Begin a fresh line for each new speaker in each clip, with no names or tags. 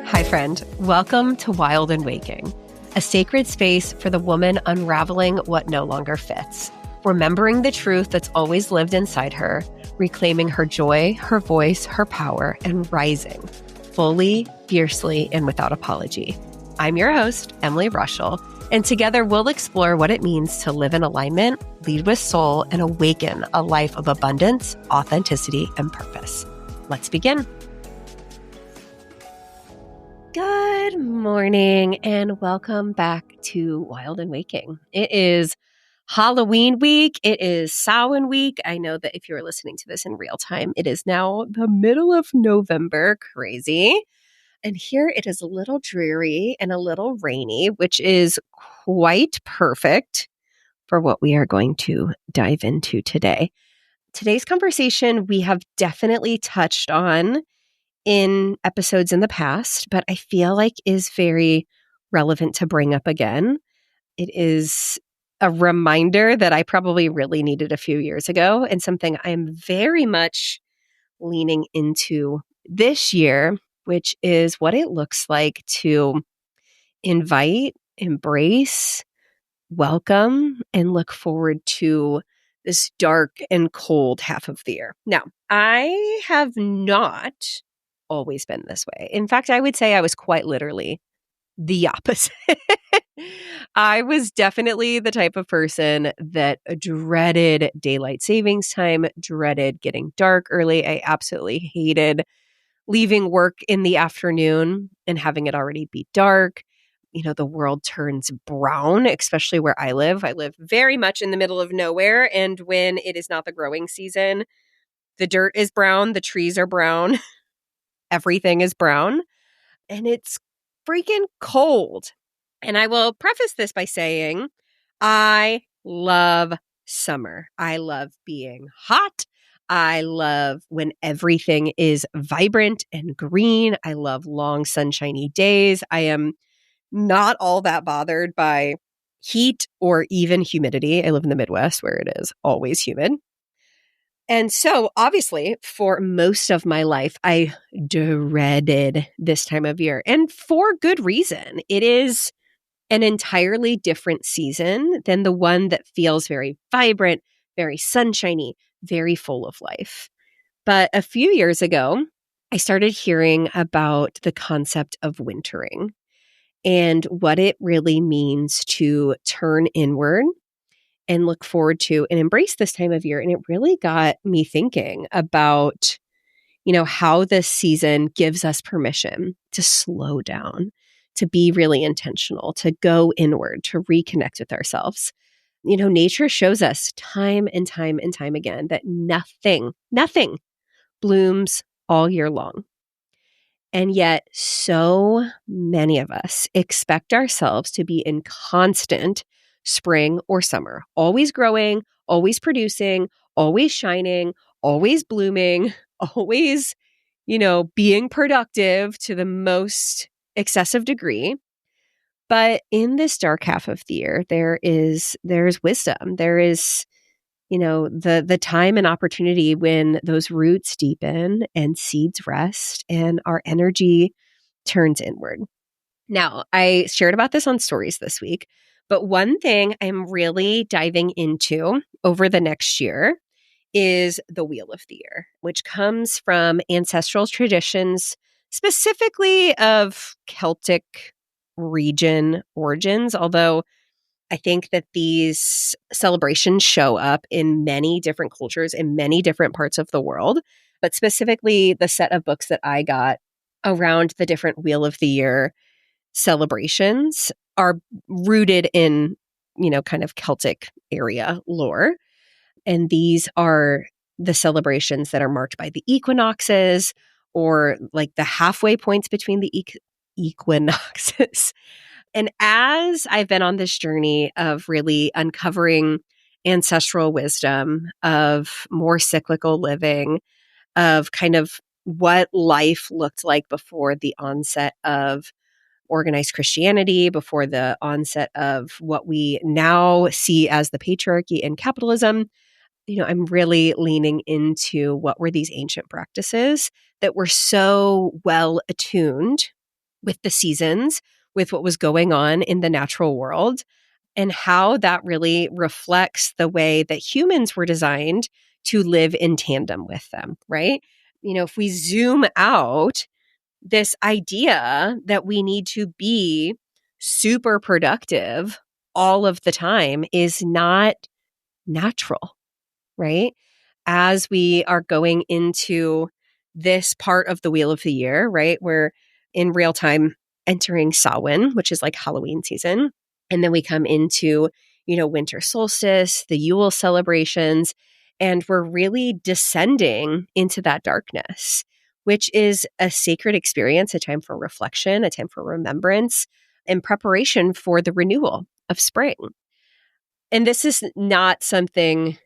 Hi, friend. Welcome to Wild and Waking, a sacred space for the woman unraveling what no longer fits, remembering the truth that's always lived inside her, reclaiming her joy, her voice, her power, and rising fully, fiercely, and without apology. I'm your host, Emily Rushell, and together we'll explore what it means to live in alignment, lead with soul, and awaken a life of abundance, authenticity, and purpose. Let's begin. Good morning and welcome back to Wild and Waking. It is Halloween week. It is Samhain week. I know that if you're listening to this in real time, it is now the middle of November. Crazy. And here it is a little dreary and a little rainy, which is quite perfect for what we are going to dive into today. Today's conversation we have definitely touched on in episodes in the past, but I feel like is very relevant to bring up again. It is a reminder that I probably really needed a few years ago and something I'm very much leaning into this year, which is what it looks like to invite, embrace, welcome, and look forward to this dark and cold half of the year. Now, I have not always been this way. In fact, I would say I was quite literally the opposite. I was definitely the type of person that dreaded daylight savings time, dreaded getting dark early. I absolutely hated leaving work in the afternoon and having it already be dark. You know, the world turns brown, especially where I live. I live very much in the middle of nowhere. And when it is not the growing season, the dirt is brown, the trees are brown, everything is brown, and it's freaking cold. And I will preface this by saying, I love summer. I love being hot. I love when everything is vibrant and green. I love long sunshiny days. I am not all that bothered by heat or even humidity. I live in the Midwest where it is always humid. And so obviously for most of my life, I dreaded this time of year, and for good reason. It is an entirely different season than the one that feels very vibrant, very sunshiny, very full of life. But a few years ago, I started hearing about the concept of wintering and what it really means to turn inward and look forward to and embrace this time of year. And it really got me thinking about, how this season gives us permission to slow down, to be really intentional, to go inward, to reconnect with ourselves. Nature shows us time and time and time again that nothing blooms all year long. And yet so many of us expect ourselves to be in constant spring or summer, always growing, always producing, always shining, always blooming, always, being productive to the most excessive degree. But in this dark half of the year, there's wisdom. There is, the time and opportunity when those roots deepen and seeds rest and our energy turns inward. Now, I shared about this on stories this week, but one thing I'm really diving into over the next year is the Wheel of the Year, which comes from ancestral traditions, specifically of Celtic region origins, although I think that these celebrations show up in many different cultures in many different parts of the world. But specifically, the set of books that I got around the different Wheel of the Year celebrations are rooted in, kind of Celtic area lore. And these are the celebrations that are marked by the equinoxes, or like the halfway points between the equinoxes. And as I've been on this journey of really uncovering ancestral wisdom, of more cyclical living, of kind of what life looked like before the onset of organized Christianity, before the onset of what we now see as the patriarchy and capitalism, I'm really leaning into what were these ancient practices that were so well attuned with the seasons, with what was going on in the natural world, and how that really reflects the way that humans were designed to live in tandem with them, right? If we zoom out, this idea that we need to be super productive all of the time is not natural, right? As we are going into this part of the wheel of the year, right? We're in real time entering Samhain, which is like Halloween season. And then we come into, winter solstice, the Yule celebrations, and we're really descending into that darkness, which is a sacred experience, a time for reflection, a time for remembrance, and preparation for the renewal of spring. And this is not something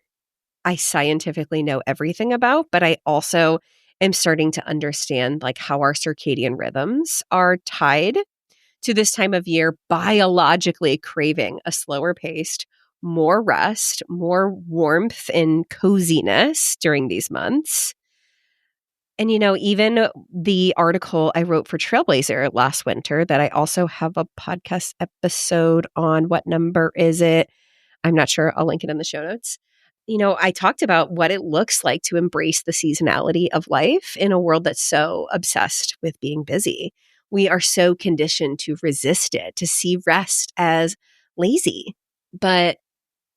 I scientifically know everything about, but I also am starting to understand like how our circadian rhythms are tied to this time of year, biologically craving a slower paced, more rest, more warmth and coziness during these months. And, even the article I wrote for Trailblazer last winter that I also have a podcast episode on. What number is it? I'm not sure. I'll link it in the show notes. I talked about what it looks like to embrace the seasonality of life in a world that's so obsessed with being busy. We are so conditioned to resist it, to see rest as lazy. But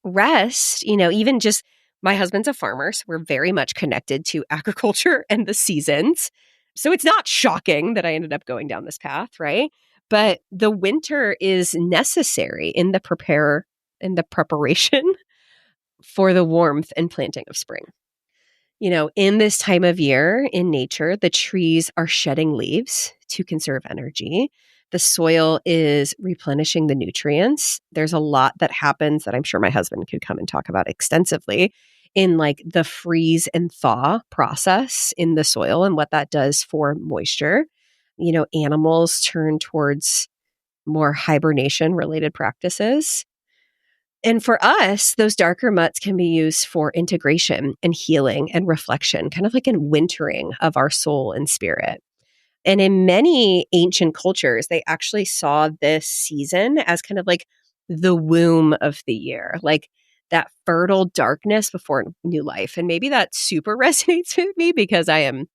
rest, even just my husband's a farmer, so we're very much connected to agriculture and the seasons. So it's not shocking that I ended up going down this path, right? But the winter is necessary in the preparation for the warmth and planting of spring. In this time of year in nature, the trees are shedding leaves to conserve energy. The soil is replenishing the nutrients. There's a lot that happens that I'm sure my husband could come and talk about extensively in like the freeze and thaw process in the soil and what that does for moisture. Animals turn towards more hibernation related practices. And for us, those darker months can be used for integration and healing and reflection, kind of like a wintering of our soul and spirit. And in many ancient cultures, they actually saw this season as kind of like the womb of the year, like that fertile darkness before new life. And maybe that super resonates with me because I am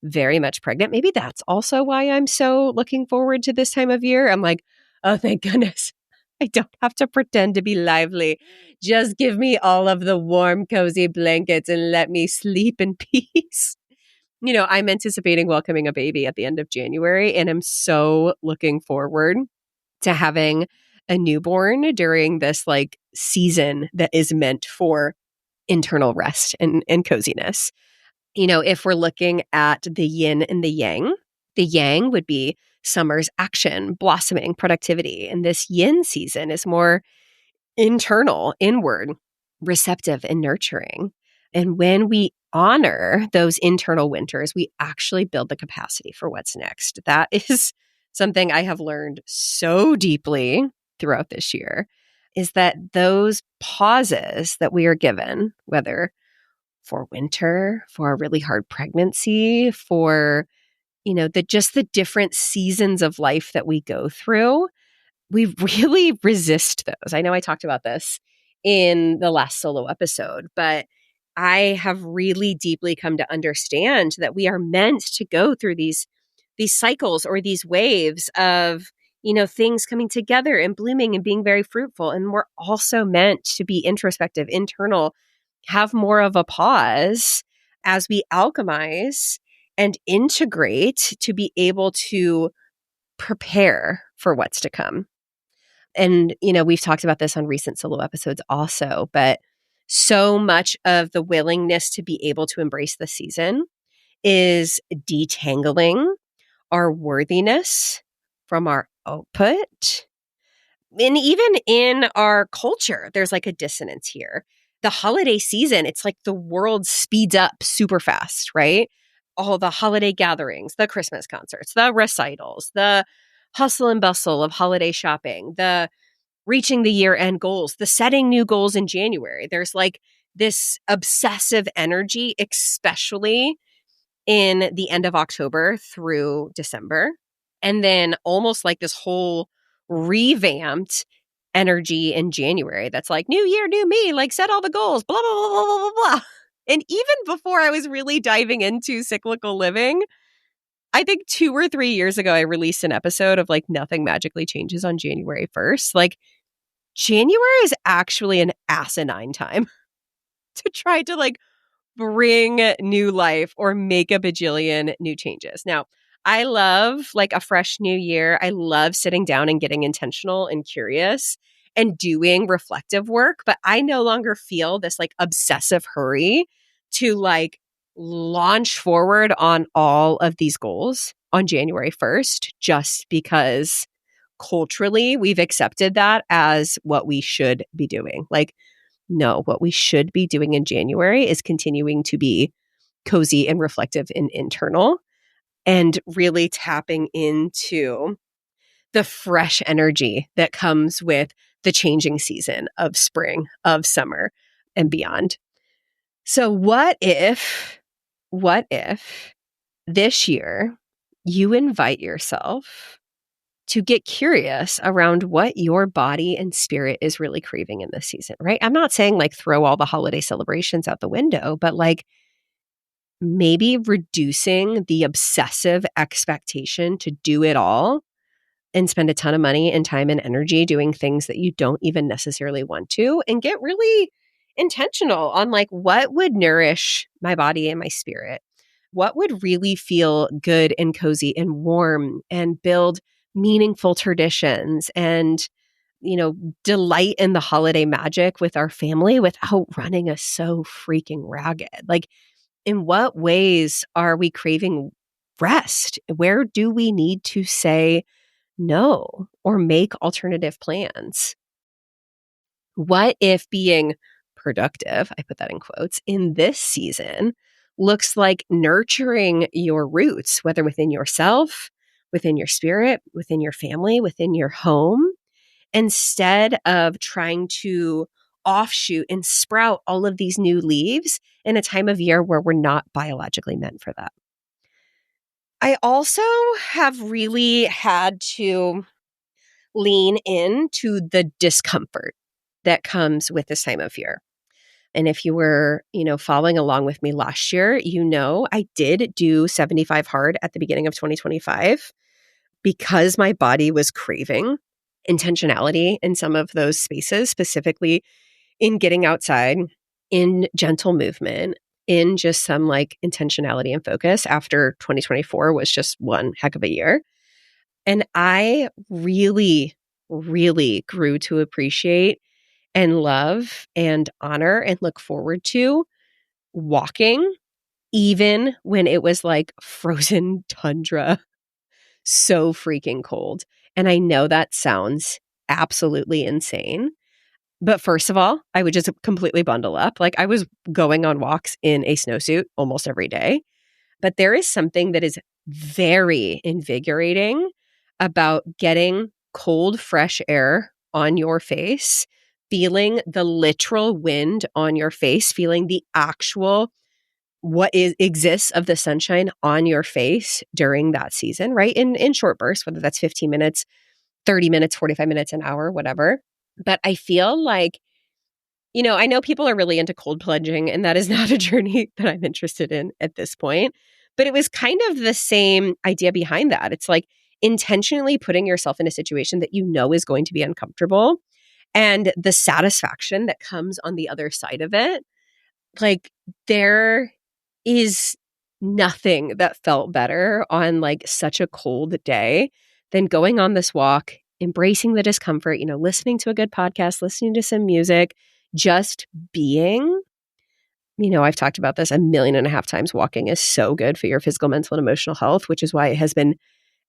very much pregnant. Maybe that's also why I'm so looking forward to this time of year. I'm like, oh, thank goodness. I don't have to pretend to be lively. Just give me all of the warm, cozy blankets and let me sleep in peace. I'm anticipating welcoming a baby at the end of January, and I'm so looking forward to having a newborn during this like season that is meant for internal rest and coziness. If we're looking at the yin and the yang would be summer's action, blossoming, productivity. And this yin season is more internal, inward, receptive, and nurturing. And when we honor those internal winters, we actually build the capacity for what's next. That is something I have learned so deeply throughout this year, is that those pauses that we are given, whether for winter, for a really hard pregnancy, for the different seasons of life that we go through, we really resist those. I know I talked about this in the last solo episode, but I have really deeply come to understand that we are meant to go through these cycles or these waves of, things coming together and blooming and being very fruitful. And we're also meant to be introspective, internal, have more of a pause as we alchemize and integrate to be able to prepare for what's to come. And, we've talked about this on recent solo episodes also, but so much of the willingness to be able to embrace the season is detangling our worthiness from our output. And even in our culture, there's like a dissonance here. The holiday season, it's like the world speeds up super fast, right? All the holiday gatherings, the Christmas concerts, the recitals, the hustle and bustle of holiday shopping, the reaching the year-end goals, the setting new goals in January. There's like this obsessive energy, especially in the end of October through December. And then almost like this whole revamped energy in January that's like, new year, new me, like set all the goals, blah, blah, blah, blah, blah, blah, blah. And even before I was really diving into cyclical living, I think 2 or 3 years ago, I released an episode of like nothing magically changes on January 1st. Like January is actually an asinine time to try to like bring new life or make a bajillion new changes. Now, I love like a fresh new year. I love sitting down and getting intentional and curious and doing reflective work, but I no longer feel this like obsessive hurry to like launch forward on all of these goals on January 1st just because culturally we've accepted that as what we should be doing. Like, no, what we should be doing in January is continuing to be cozy and reflective and internal and really tapping into the fresh energy that comes with the changing season of spring, of summer, and beyond. So what if this year you invite yourself to get curious around what your body and spirit is really craving in this season, right? I'm not saying like throw all the holiday celebrations out the window, but like maybe reducing the obsessive expectation to do it all and spend a ton of money and time and energy doing things that you don't even necessarily want to, and get really intentional on like what would nourish my body and my spirit. What would really feel good and cozy and warm and build meaningful traditions and, delight in the holiday magic with our family without running us so freaking ragged? Like, in what ways are we craving rest? Where do we need to say no or make alternative plans? What if being productive, I put that in quotes, in this season looks like nurturing your roots, whether within yourself, within your spirit, within your family, within your home, instead of trying to offshoot and sprout all of these new leaves in a time of year where we're not biologically meant for that? I also have really had to lean into the discomfort that comes with this time of year. And if you were, following along with me last year, I did do 75 hard at the beginning of 2025 because my body was craving intentionality in some of those spaces, specifically in getting outside, in gentle movement, in just some like intentionality and focus after 2024 was just one heck of a year. And I really, really grew to appreciate and love and honor and look forward to walking, even when it was like frozen tundra, so freaking cold. And I know that sounds absolutely insane. But first of all, I would just completely bundle up. Like I was going on walks in a snowsuit almost every day. But there is something that is very invigorating about getting cold, fresh air on your face, feeling the literal wind on your face, feeling the actual exists of the sunshine on your face during that season, right? In short bursts, whether that's 15 minutes, 30 minutes, 45 minutes, an hour, whatever. But I feel like, I know people are really into cold plunging, and that is not a journey that I'm interested in at this point. But it was kind of the same idea behind that. It's like intentionally putting yourself in a situation that you know is going to be uncomfortable, and the satisfaction that comes on the other side of it. Like there is nothing that felt better on like such a cold day than going on this walk, embracing the discomfort, listening to a good podcast, listening to some music, just being. I've talked about this 1.5 million times. Walking is so good for your physical, mental, and emotional health, which is why it has been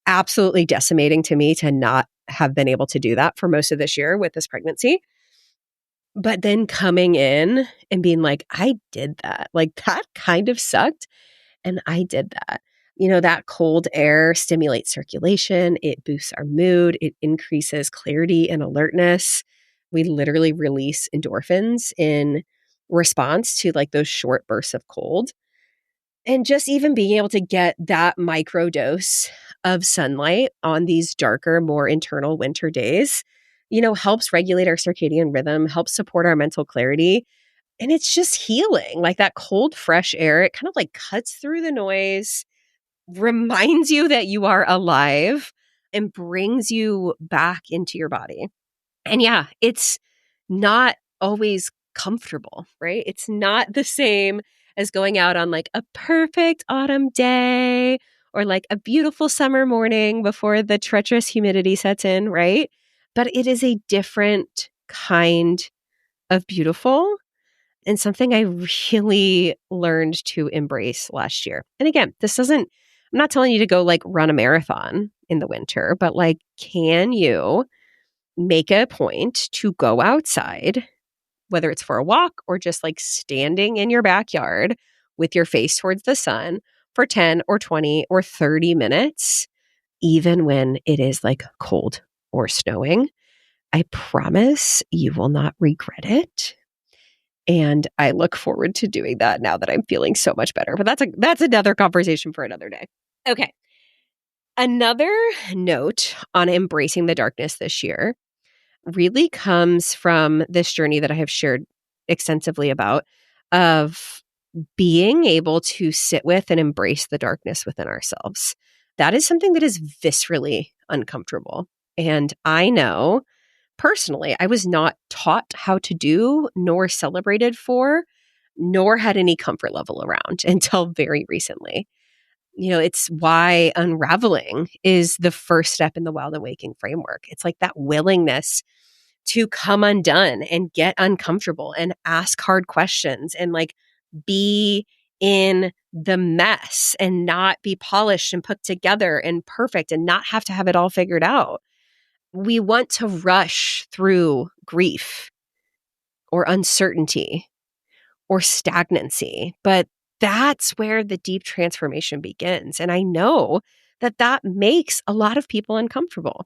absolutely decimating to me to not have been able to do that for most of this year with this pregnancy. But then coming in and being like, I did that. Like that kind of sucked. And I did that. That cold air stimulates circulation. It boosts our mood. It increases clarity and alertness. We literally release endorphins in response to like those short bursts of cold. And just even being able to get that micro dose of sunlight on these darker, more internal winter days, helps regulate our circadian rhythm, helps support our mental clarity. And it's just healing. Like that cold, fresh air, it kind of like cuts through the noise, reminds you that you are alive, and brings you back into your body. And yeah, it's not always comfortable, right? It's not the same as going out on like a perfect autumn day or like a beautiful summer morning before the treacherous humidity sets in, right? But it is a different kind of beautiful and something I really learned to embrace last year. And again, I'm not telling you to go like run a marathon in the winter, but like, can you make a point to go outside, whether it's for a walk or just like standing in your backyard with your face towards the sun for 10 or 20 or 30 minutes, even when it is like cold or snowing? I promise you will not regret it. And I look forward to doing that now that I'm feeling so much better. But that's another conversation for another day. Okay. Another note on embracing the darkness this year really comes from this journey that I have shared extensively about, of being able to sit with and embrace the darkness within ourselves. That is something that is viscerally uncomfortable. And I know personally, I was not taught how to do, nor celebrated for, nor had any comfort level around until very recently. It's why unraveling is the first step in the Wild and Waking framework. It's like that willingness to come undone and get uncomfortable and ask hard questions and like be in the mess and not be polished and put together and perfect and not have to have it all figured out. We want to rush through grief or uncertainty or stagnancy, but that's where the deep transformation begins. And I know that makes a lot of people uncomfortable.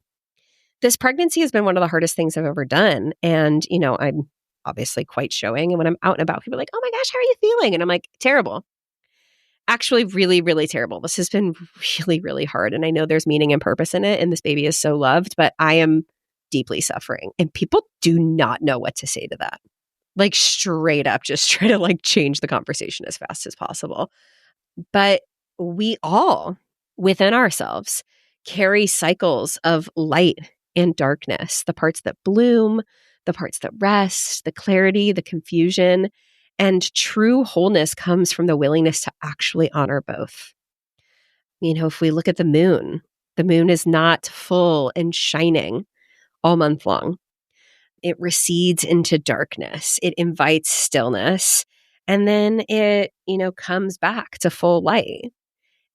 This pregnancy has been one of the hardest things I've ever done. And, I'm obviously quite showing. And when I'm out and about, people are like, oh my gosh, how are you feeling? And I'm like, terrible. Actually, really, really terrible. This has been really, really hard. And I know there's meaning and purpose in it. And this baby is so loved, but I am deeply suffering. And people do not know what to say to that. Like straight up, just try to like change the conversation as fast as possible. But we all within ourselves carry cycles of light and darkness, the parts that bloom, the parts that rest, the clarity, the confusion. And true wholeness comes from the willingness to actually honor both. If we look at the moon is not full and shining all month long. It recedes into darkness. It invites stillness. And then it, comes back to full light.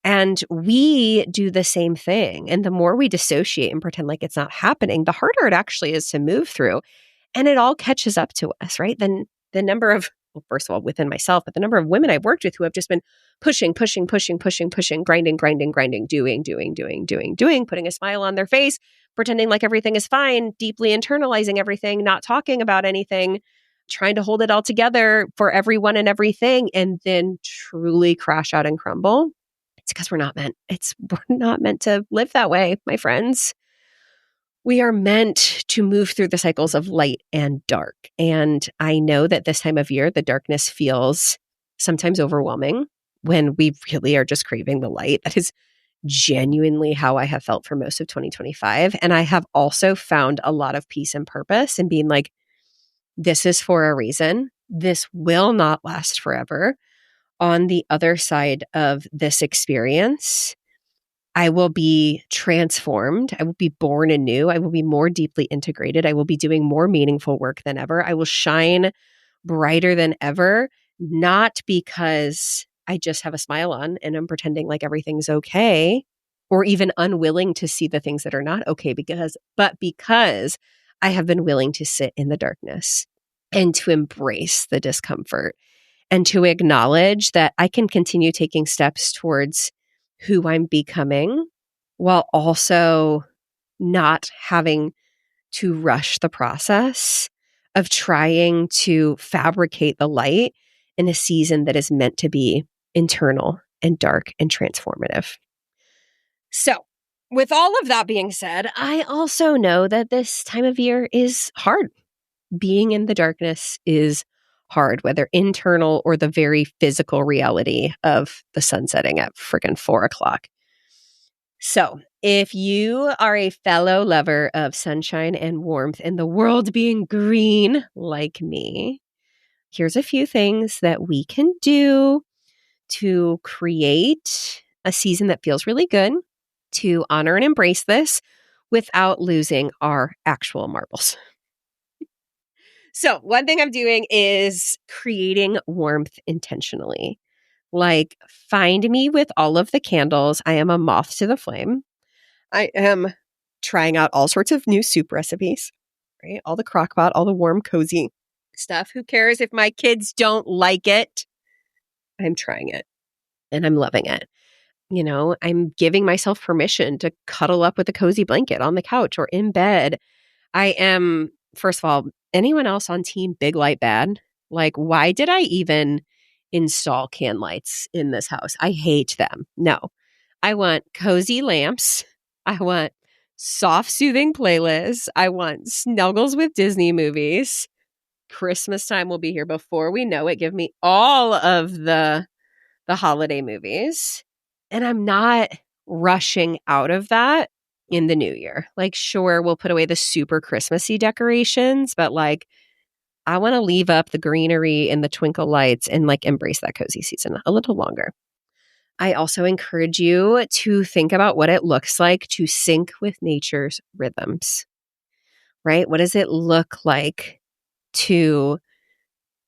And we do the same thing. And the more we dissociate and pretend like it's not happening, the harder it actually is to move through. And it all catches up to us, right? Then the number of, well, first of all, within myself, but the number of women I've worked with who have just been pushing, grinding, doing, putting a smile on their face, pretending like everything is fine, deeply internalizing everything, not talking about anything, trying to hold it all together for everyone and everything, and then truly crash out and crumble. It's because we're not meant to live that way, my friends. We are meant to move through the cycles of light and dark. And I know that this time of year, the darkness feels sometimes overwhelming when we really are just craving the light. That is genuinely how I have felt for most of 2025. And I have also found a lot of peace and purpose in being like, this is for a reason. This will not last forever. On the other side of this experience, I will be transformed. I will be born anew. I will be more deeply integrated. I will be doing more meaningful work than ever. I will shine brighter than ever, not because I just have a smile on and I'm pretending like everything's okay, or even unwilling to see the things that are not okay, but because I have been willing to sit in the darkness and to embrace the discomfort and to acknowledge that I can continue taking steps towards who I'm becoming while also not having to rush the process of trying to fabricate the light in a season that is meant to be internal and dark and transformative. So, with all of that being said, I also know that this time of year is hard. Being in the darkness is hard, whether internal or the very physical reality of the sun setting at friggin' 4:00. So, if you are a fellow lover of sunshine and warmth and the world being green like me, here's a few things that we can do to create a season that feels really good, to honor and embrace this without losing our actual marbles. So, one thing I'm doing is creating warmth intentionally. Like, find me with all of the candles. I am a moth to the flame. I am trying out all sorts of new soup recipes, right? All the crock pot, all the warm, cozy stuff. Who cares if my kids don't like it? I'm trying it and I'm loving it. You know, I'm giving myself permission to cuddle up with a cozy blanket on the couch or in bed. I am, first of all, anyone else on team big light bad? Like, why did I even install can lights in this house? I hate them. No, I want cozy lamps. I want soft, soothing playlists. I want snuggles with Disney movies. Christmas time will be here before we know it. Give me all of the holiday movies. And I'm not rushing out of that in the new year. Like, sure, we'll put away the super Christmassy decorations, but like, I want to leave up the greenery and the twinkle lights and like embrace that cozy season a little longer. I also encourage you to think about what it looks like to sync with nature's rhythms, right? What does it look like to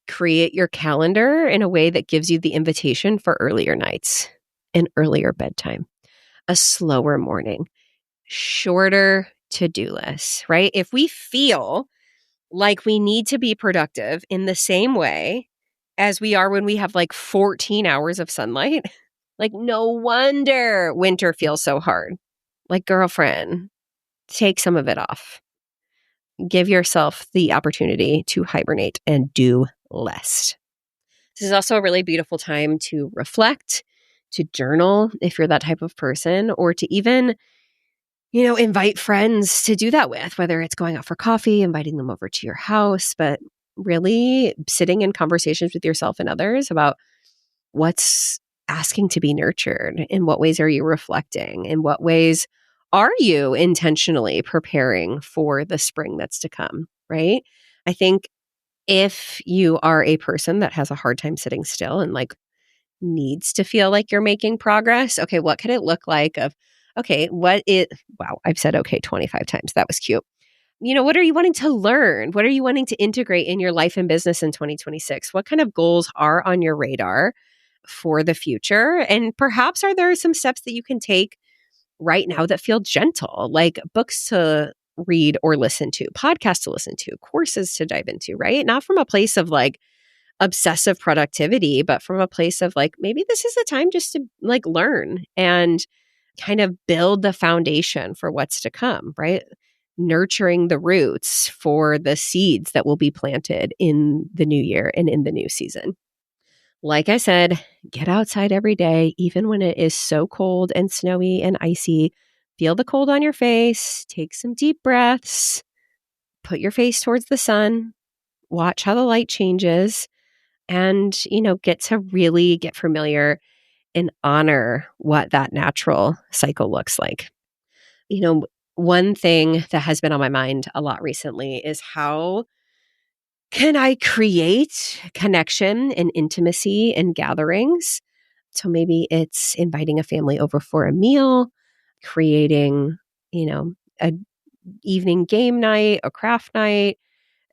create your calendar in a way that gives you the invitation for earlier nights, an earlier bedtime, a slower morning, shorter to-do lists, right? If we feel like we need to be productive in the same way as we are when we have like 14 hours of sunlight, like no wonder winter feels so hard. Like, girlfriend, take some of it off. Give yourself the opportunity to hibernate and do less. This is also a really beautiful time to reflect, to journal if you're that type of person, or to even, you know, invite friends to do that with, whether it's going out for coffee, inviting them over to your house, but really sitting in conversations with yourself and others about what's asking to be nurtured. In what ways are you reflecting? In what ways are you intentionally preparing for the spring that's to come, right? I think if you are a person that has a hard time sitting still and like needs to feel like you're making progress, okay, what could it look like of, okay, wow, I've said okay 25 times. That was cute. You know, what are you wanting to learn? What are you wanting to integrate in your life and business in 2026? What kind of goals are on your radar for the future? And perhaps are there some steps that you can take right now that feel gentle, like books to read or listen to, podcasts to listen to, courses to dive into, right? Not from a place of like obsessive productivity, but from a place of like, maybe this is the time just to like learn and kind of build the foundation for what's to come, right? Nurturing the roots for the seeds that will be planted in the new year and in the new season. Like I said, get outside every day, even when it is so cold and snowy and icy. Feel the cold on your face, take some deep breaths, put your face towards the sun, watch how the light changes, and, you know, get to really get familiar and honor what that natural cycle looks like. You know, one thing that has been on my mind a lot recently is how can I create connection and intimacy in gatherings? So maybe it's inviting a family over for a meal, creating, you know, a evening game night, a craft night,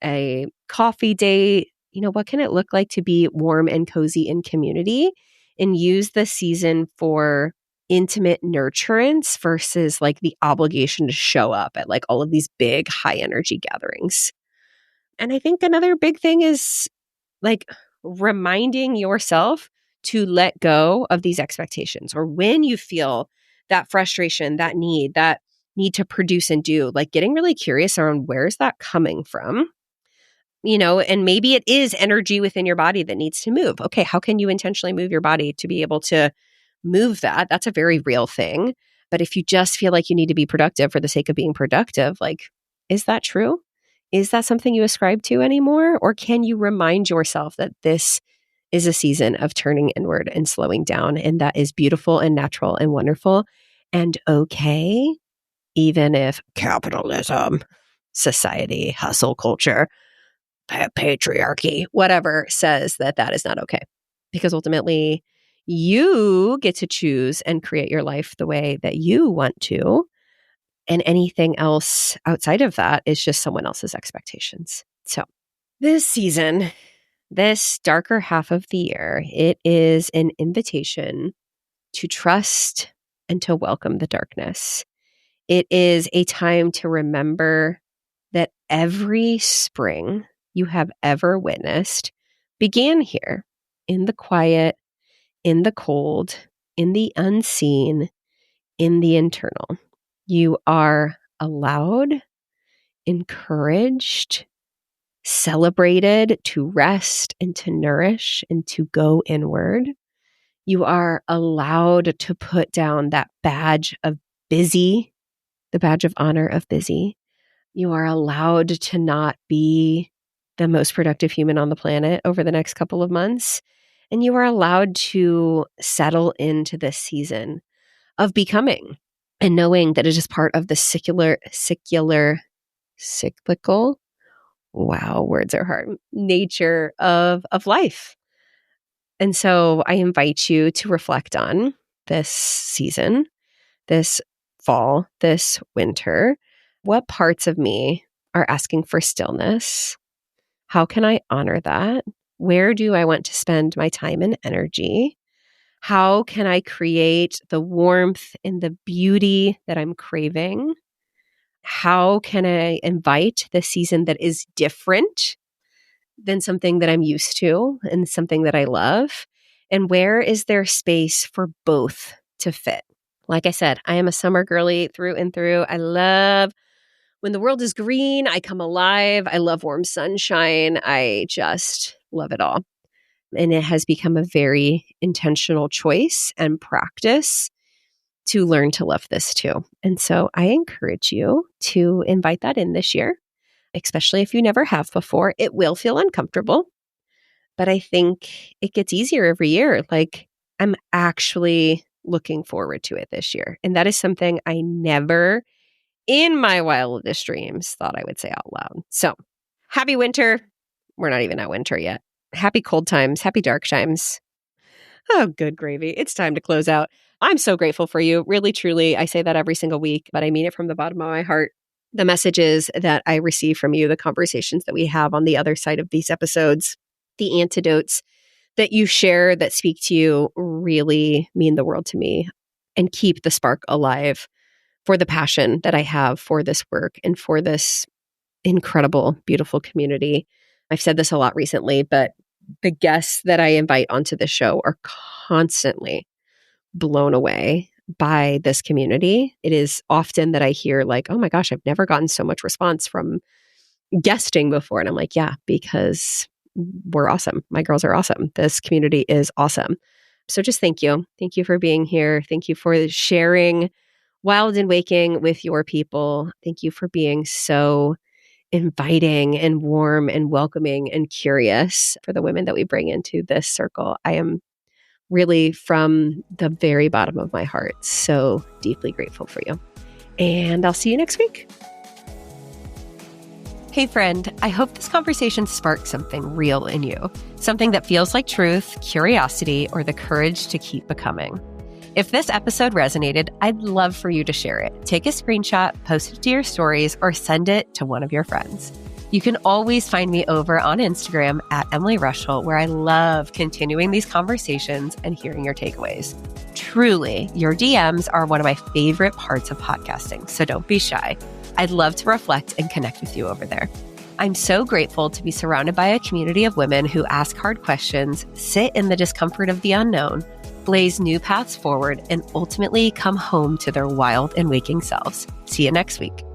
a coffee date. You know, what can it look like to be warm and cozy in community and use the season for intimate nurturance versus like the obligation to show up at like all of these big high energy gatherings. And I think another big thing is like reminding yourself to let go of these expectations, or when you feel that frustration, that need to produce and do, like getting really curious around where's that coming from, you know, and maybe it is energy within your body that needs to move. Okay, how can you intentionally move your body to be able to move that. That's a very real thing. But if you just feel like you need to be productive for the sake of being productive, like, is that true? Is that something you ascribe to anymore? Or can you remind yourself that this is a season of turning inward and slowing down, and that is beautiful and natural and wonderful and okay, even if capitalism, society, hustle culture, patriarchy, whatever says that that is not okay. Because ultimately, you get to choose and create your life the way that you want to. And anything else outside of that is just someone else's expectations. So this season, this darker half of the year, it is an invitation to trust and to welcome the darkness. It is a time to remember that every spring you have ever witnessed began here, in the quiet, in the cold, in the unseen, in the internal. You are allowed, encouraged, celebrated to rest and to nourish and to go inward. You are allowed to put down that badge of busy, the badge of honor of busy. You are allowed to not be the most productive human on the planet over the next couple of months. And you are allowed to settle into this season of becoming and knowing that it is part of the cyclical, wow, words are hard, nature of life. And so I invite you to reflect on this season, this fall, this winter. What parts of me are asking for stillness? How can I honor that? Where do I want to spend my time and energy? How can I create the warmth and the beauty that I'm craving? How can I invite the season that is different than something that I'm used to and something that I love? And where is there space for both to fit? Like I said, I am a summer girly through and through. I love when the world is green. I come alive. I love warm sunshine. I just love it all. And it has become a very intentional choice and practice to learn to love this too. And so I encourage you to invite that in this year, especially if you never have before. It will feel uncomfortable, but I think it gets easier every year. Like, I'm actually looking forward to it this year. And that is something I never in my wildest dreams thought I would say out loud. So happy winter. We're not even at winter yet. Happy cold times. Happy dark times. Oh, good gravy. It's time to close out. I'm so grateful for you. Really, truly. I say that every single week, but I mean it from the bottom of my heart. The messages that I receive from you, the conversations that we have on the other side of these episodes, the antidotes that you share that speak to you really mean the world to me and keep the spark alive for the passion that I have for this work and for this incredible, beautiful community. I've said this a lot recently, but the guests that I invite onto the show are constantly blown away by this community. It is often that I hear like, oh my gosh, I've never gotten so much response from guesting before. And I'm like, yeah, because we're awesome. My girls are awesome. This community is awesome. So just thank you. Thank you for being here. Thank you for sharing Wild and Waking with your people. Thank you for being so inviting and warm and welcoming and curious for the women that we bring into this circle. I am really, from the very bottom of my heart, so deeply grateful for you. And I'll see you next week. Hey friend, I hope this conversation sparked something real in you. Something that feels like truth, curiosity, or the courage to keep becoming. If this episode resonated, I'd love for you to share it. Take a screenshot, post it to your stories, or send it to one of your friends. You can always find me over on Instagram at Emily Rushel, where I love continuing these conversations and hearing your takeaways. Truly, your DMs are one of my favorite parts of podcasting, so don't be shy. I'd love to reflect and connect with you over there. I'm so grateful to be surrounded by a community of women who ask hard questions, sit in the discomfort of the unknown, blaze new paths forward, and ultimately come home to their wild and waking selves. See you next week.